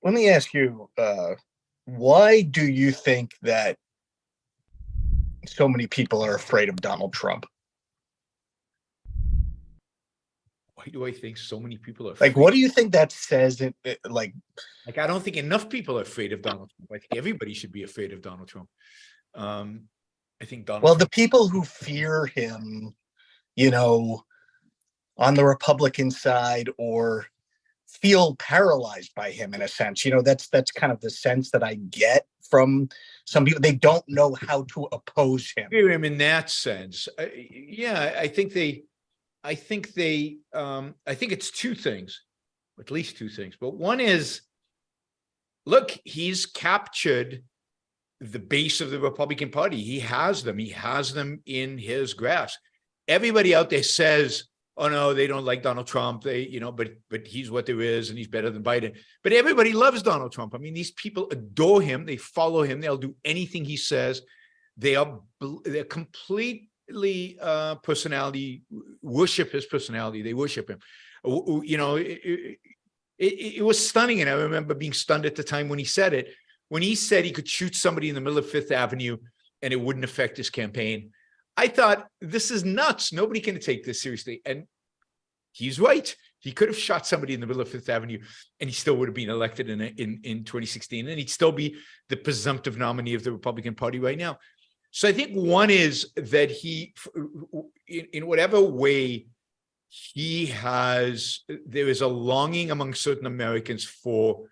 Let me ask you, why do you think that so many people are afraid of Donald Trump? Why do I think so many people are Like, afraid? what do you think that says? Like, I don't think enough people are afraid of Donald Trump. I think everybody should be afraid of Donald Trump. I think Donald Well, the Trump. people who fear him, you know, on the Republican side or feel paralyzed by him in a sense. That's kind of the sense that I get from some people. They don't know how to oppose him. Fear him in that sense. Yeah, I think it's two things, at least two things. But one is, look, he's captured the base of the Republican Party. He has them in his grasp. Everybody out there says, oh no, they don't like Donald Trump. But he's what there is, and he's better than Biden. But everybody loves Donald Trump. I mean, these people adore him. They follow him. They'll do anything he says. They're completely personality, worship his personality. They worship him. It was stunning. And I remember being stunned at the time when he said it. When he said he could shoot somebody in the middle of Fifth Avenue and it wouldn't affect his campaign, I thought, this is nuts. Nobody can take this seriously. And he's right. He could have shot somebody in the middle of Fifth Avenue and he still would have been elected in 2016. And he'd still be the presumptive nominee of the Republican Party right now. So I think one is that he, in whatever way there is a longing among certain Americans for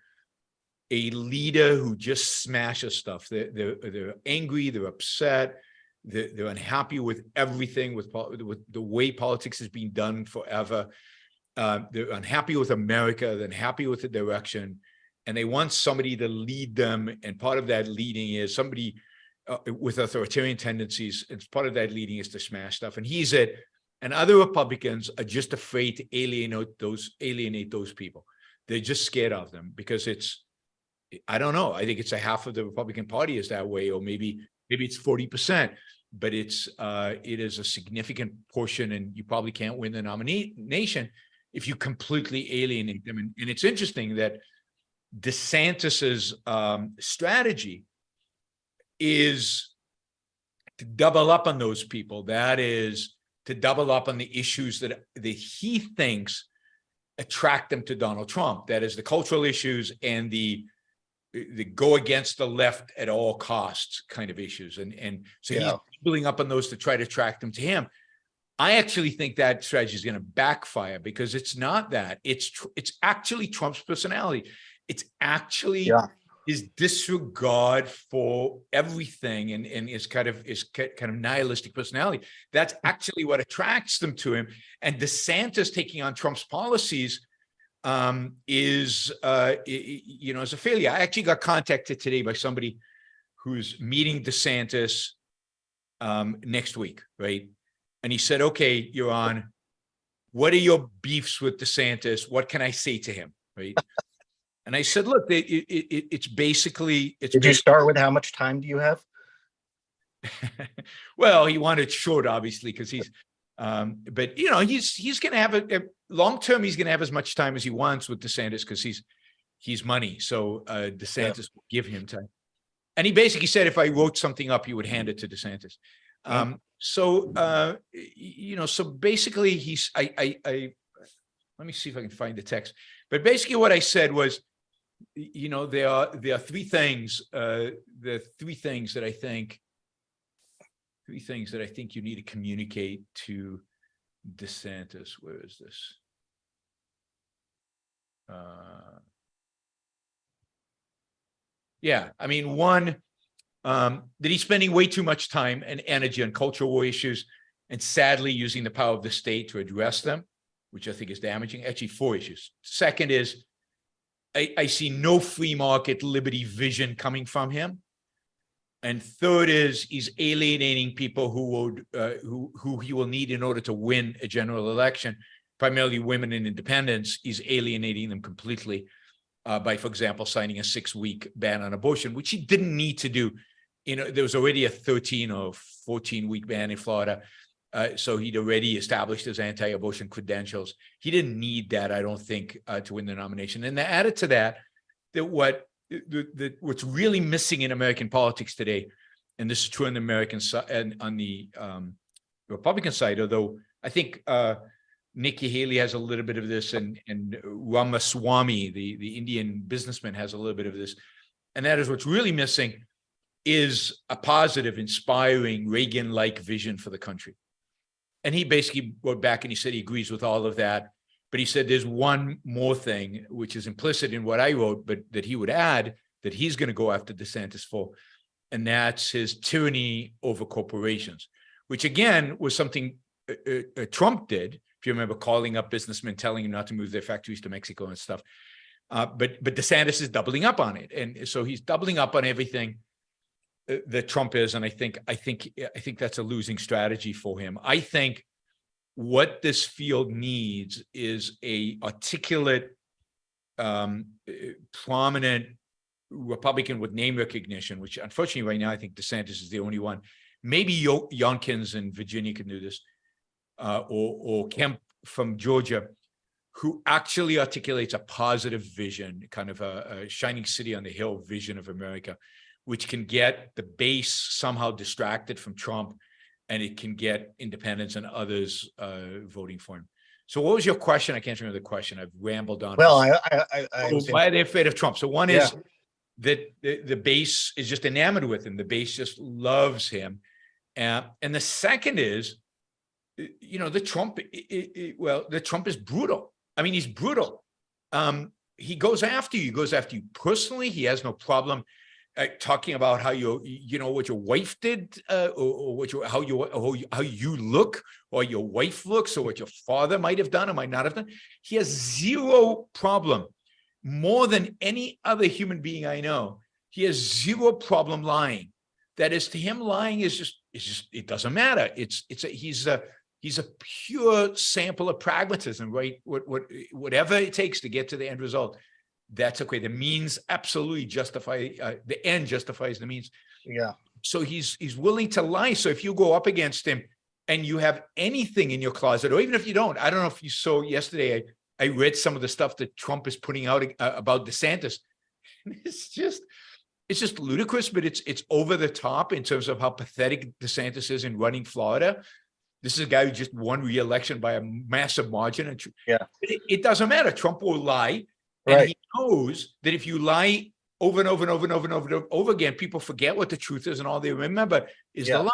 a leader who just smashes stuff. They're angry, they're upset, they're unhappy with everything, with the way politics has been done forever. They're unhappy with America, they're unhappy with the direction, and they want somebody to lead them. And part of that leading is somebody with authoritarian tendencies. And part of that leading is to smash stuff. And he's it. And other Republicans are just afraid to alienate those people. They're just scared of them because I don't know. I think it's a half of the Republican Party is that way, or maybe it's 40%, but it is a significant portion, and you probably can't win the nomination if you completely alienate them. And it's interesting that DeSantis's strategy is to double up on those people. That is to double up on the issues that he thinks attract them to Donald Trump. That is the cultural issues and the go against the left at all costs kind of issues. And so he's building up on those to try to attract them to him. I actually think that strategy is going to backfire because it's not that. It's actually Trump's personality. It's actually his disregard for everything and his kind of nihilistic personality. That's actually what attracts them to him. And DeSantis taking on Trump's policies is a failure. I actually got contacted today by somebody who's meeting DeSantis next week, right? And he said, okay, Yaron, what are your beefs with DeSantis? What can I say to him, right? And I said, look, it's basically... Did you start with how much time do you have? Well, he wanted short, obviously, because he's... but, he's going to have a long-term, he's going to have as much time as he wants with DeSantis because he's money. So DeSantis will give him time. And he basically said, if I wrote something up, he would hand it to DeSantis. So basically let me see if I can find the text. But basically what I said was, there are three things that I think you need to communicate to DeSantis. Where is this? One, that he's spending way too much time and energy on cultural war issues and sadly using the power of the state to address them, which I think is damaging. Actually, four issues. Second is, I see no free market liberty vision coming from him. And third is he's alienating people who he will need in order to win a general election, primarily women and independents. He's alienating them completely by, for example, signing a 6-week ban on abortion, which he didn't need to do. There was already a 13 or 14-week ban in Florida. So he'd already established his anti-abortion credentials. He didn't need that, I don't think, to win the nomination. And added to that, that what's really missing in American politics today, and this is true on the American side and on the Republican side, although I think Nikki Haley has a little bit of this, and Ramaswamy, the Indian businessman, has a little bit of this, and that is what's really missing is a positive, inspiring, Reagan-like vision for the country. And he basically wrote back and he said he agrees with all of that. But he said there's one more thing, which is implicit in what I wrote, but that he would add that he's going to go after DeSantis for. And that's his tyranny over corporations, which again was something Trump did. If you remember, calling up businessmen, telling them not to move their factories to Mexico and stuff. But DeSantis is doubling up on it. And so he's doubling up on everything that Trump is, and I think that's a losing strategy for him. I think what this field needs is a articulate, prominent Republican with name recognition, which unfortunately right now I think DeSantis is the only one. Maybe Youngkins in Virginia can do this, or Kemp from Georgia, who actually articulates a positive vision, kind of a shining city on the hill vision of America, which can get the base somehow distracted from Trump, and it can get independents and others voting for him. So what was your question? I can't remember the question. I've rambled on. Well, why are they afraid of Trump? So one is that the base is just enamored with him. The base just loves him. And the second is, the Trump is brutal. I mean, he's brutal. He goes after you. He goes after you personally. He has no problem talking about how what your wife did, or how you look, or your wife looks, or what your father might have done or might not have done. He has zero problem, more than any other human being I know. He has zero problem lying. That is, to him, lying is just it doesn't matter. He's a pure sample of pragmatism, right? Whatever it takes to get to the end result. That's okay. The means absolutely justify the end justifies the means. Yeah. So he's willing to lie. So if you go up against him and you have anything in your closet, or even if you don't, I don't know if you saw yesterday, I read some of the stuff that Trump is putting out about DeSantis. It's just ludicrous, but it's over the top in terms of how pathetic DeSantis is in running Florida. This is a guy who just won re-election by a massive margin. And it doesn't matter. Trump will lie. And he knows that if you lie over and over and over and over and over and over again, people forget what the truth is, and all they remember is the lie.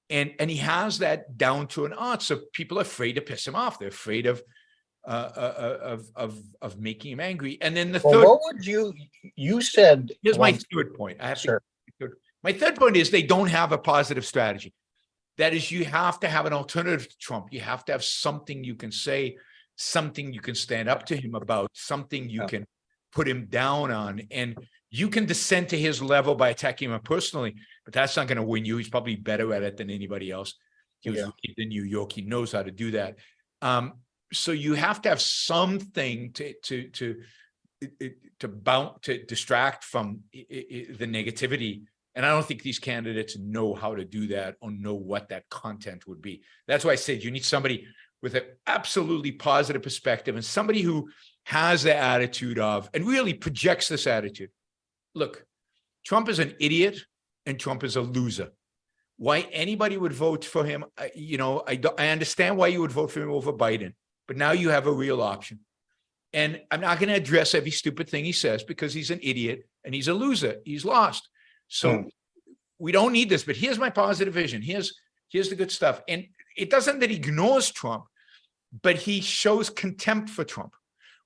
And he has that down to an art. So people are afraid to piss him off. They're afraid of making him angry. And then the third. What would you said? Here's my third point. My third point is they don't have a positive strategy. That is, you have to have an alternative to Trump. You have to have something you can say, something you can stand up to him about, something you can put him down on. And you can descend to his level by attacking him personally, but that's not going to win you. He's probably better at it than anybody else. He was in New York. He knows how to do that. So you have to have something to distract from the negativity. And I don't think these candidates know how to do that or know what that content would be. That's why I said you need somebody with an absolutely positive perspective and somebody who has the attitude of, and really projects this attitude. Look, Trump is an idiot and Trump is a loser. Why anybody would vote for him, I understand why you would vote for him over Biden, but now you have a real option. And I'm not going to address every stupid thing he says because he's an idiot and he's a loser. He's lost. So we don't need this, but here's my positive vision. Here's the good stuff. And it doesn't that he ignores Trump, but he shows contempt for Trump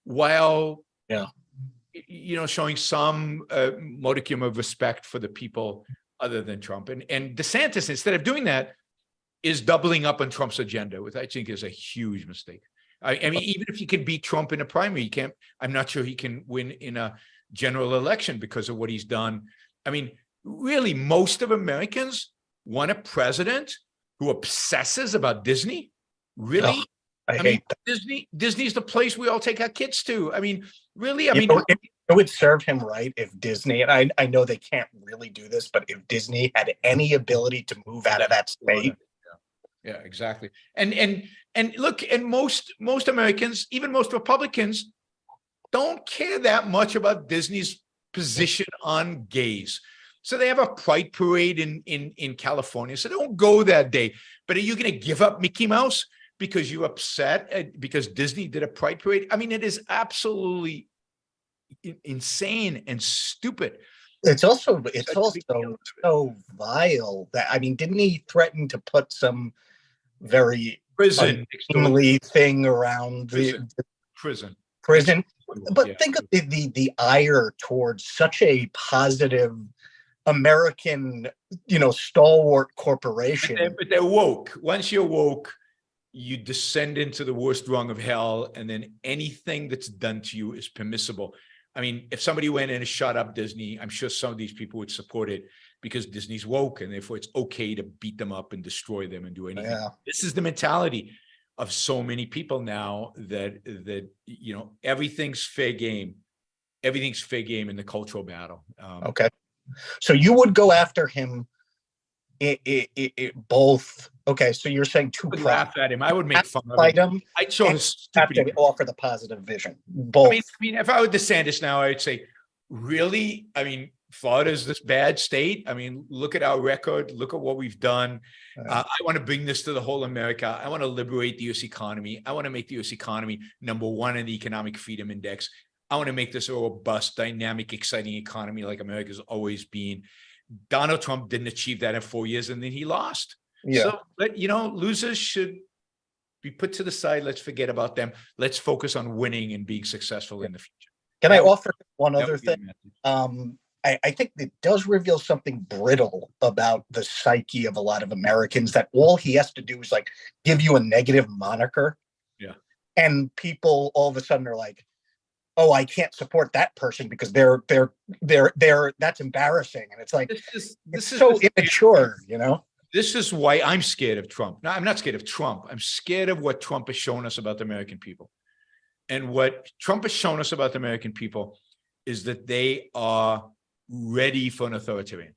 while, showing some modicum of respect for the people other than Trump. And DeSantis, instead of doing that, is doubling up on Trump's agenda, which I think is a huge mistake. I mean, even if he can beat Trump in a primary, I'm not sure he can win in a general election because of what he's done. I mean, really, most of Americans want a president who obsesses about Disney. Really? I hate that. Disney's the place we all take our kids to. I mean, really? It would serve him right if Disney, and I know they can't really do this, but if Disney had any ability to move out of that state. Yeah, exactly. And look, and most Americans, even most Republicans, don't care that much about Disney's position on gays. So they have a pride parade in California. So don't go that day. But are you going to give up Mickey Mouse because you're upset because Disney did a pride parade? I mean, it is absolutely insane and stupid. It's also so vile that, I mean, didn't he threaten to put some very Prison unseemly thing around prison. the Prison. prison? But Yeah. think of the ire towards such a positive American, stalwart corporation. But they're woke. Once you're woke, you descend into the worst rung of hell, and then anything that's done to you is permissible. I mean, if somebody went in and shot up Disney, I'm sure some of these people would support it because Disney's woke, and therefore it's okay to beat them up and destroy them and do anything. Yeah. This is the mentality of so many people now that everything's fair game. Everything's fair game in the cultural battle. Okay. So you would go after him both. Okay, so you're saying two I would prongs. laugh at him. I would make fun of him. I'd show his have to stupid. offer the positive vision. Both. I mean, if I were DeSantis now, I'd say, really? I mean, Florida's this bad state. I mean, look at our record. Look at what we've done. I want to bring this to the whole America. I want to liberate the U.S. economy. I want to make the U.S. economy #1 in the Economic Freedom Index. I want to make this a robust, dynamic, exciting economy like America's always been. Donald Trump didn't achieve that in 4 years, and then he lost. Yeah. So, losers should be put to the side. Let's forget about them. Let's focus on winning and being successful in the future. Can I offer one other thing? I think it does reveal something brittle about the psyche of a lot of Americans, that all he has to do is like give you a negative moniker. Yeah. And people all of a sudden are like, oh, I can't support that person because they're that's embarrassing. And it's like, this is so immature, This is why I'm scared of Trump. No, I'm not scared of Trump. I'm scared of what Trump has shown us about the American people. And what Trump has shown us about the American people is that they are ready for an authoritarian.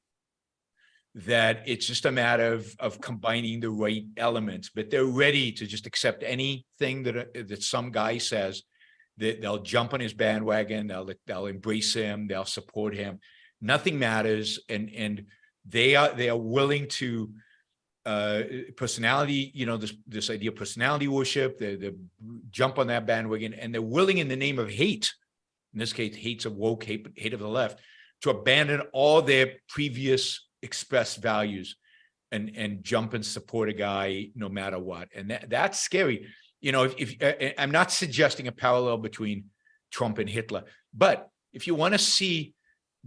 That it's just a matter of combining the right elements, but they're ready to just accept anything that some guy says. They'll jump on his bandwagon. They'll embrace him. They'll support him. Nothing matters, and they are willing to personality. This idea of personality worship. They jump on that bandwagon, and they're willing, in the name of hate, in this case, hate's of woke, hate of the left, to abandon all their previous expressed values and jump and support a guy no matter what. And that's scary. If I'm not suggesting a parallel between Trump and Hitler, but if you want to see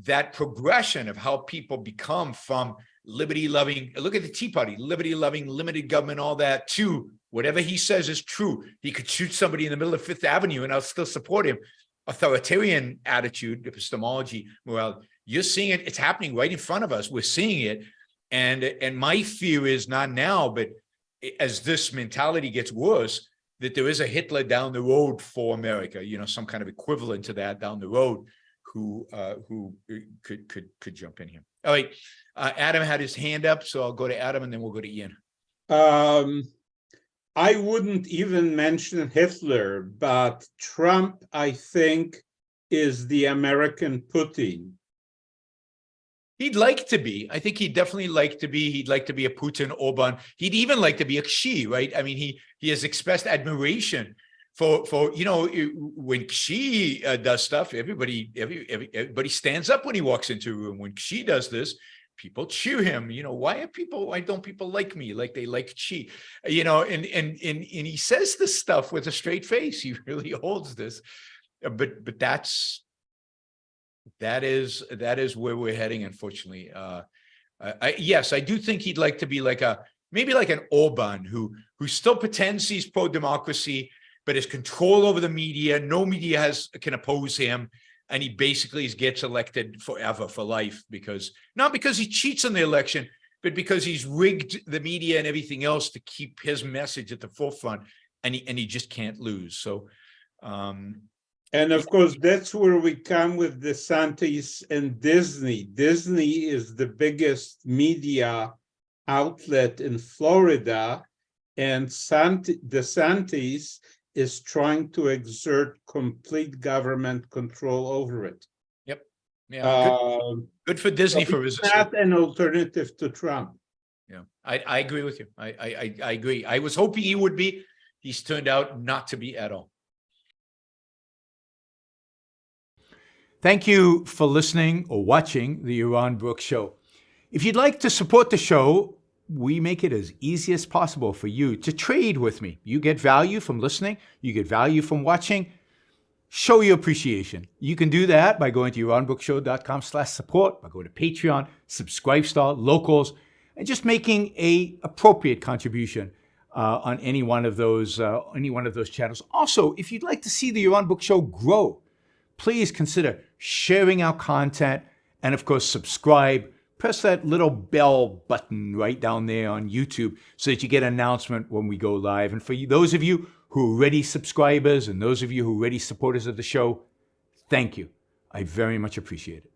that progression of how people become from liberty-loving, look at the Tea Party, liberty-loving, limited government, all that, to whatever he says is true. He could shoot somebody in the middle of Fifth Avenue and I'll still support him. Authoritarian attitude, epistemology, morale. You're seeing it. It's happening right in front of us. We're seeing it. And my fear is not now, but as this mentality gets worse, that there is a Hitler down the road for America, some kind of equivalent to that down the road who could jump in here. All right. Adam had his hand up, so I'll go to Adam and then we'll go to Ian. I wouldn't even mention Hitler, but Trump, I think, is the American Putin. He'd like to be. I think he'd definitely like to be. He'd like to be a Putin, Orban. He'd even like to be a Xi, right? I mean, he has expressed admiration for when Xi does stuff, everybody stands up when he walks into a room. When Xi does this, people cheer him. Why don't people like me like they like Xi? And he says this stuff with a straight face. He really holds this, but that is where we're heading, unfortunately. Yes, I do think he'd like to be maybe like an Orban who still pretends he's pro-democracy, but has control over the media. No media can oppose him, and he basically gets elected forever, for life, not because he cheats in the election, but because he's rigged the media and everything else to keep his message at the forefront, and he just can't lose. So. And of course, that's where we come with DeSantis and Disney. Disney is the biggest media outlet in Florida, and DeSantis is trying to exert complete government control over it. Yeah, good for Disney So for it's resisting. not an alternative to Trump. Yeah, I agree with you. I agree. I was hoping he would be. He's turned out not to be at all. Thank you for listening or watching the Yaron Brook Show. If you'd like to support the show, we make it as easy as possible for you to trade with me. You get value from listening. You get value from watching. Show your appreciation. You can do that by going to yaronbrookshow.com/support, by going to Patreon, Subscribestar, Locals, and just making a appropriate contribution on any one of those channels. Also, if you'd like to see the Yaron Brook Show grow, please consider sharing our content and, of course, subscribe. Press that little bell button right down there on YouTube so that you get an announcement when we go live. And for those of you who are already subscribers and those of you who are already supporters of the show, thank you. I very much appreciate it.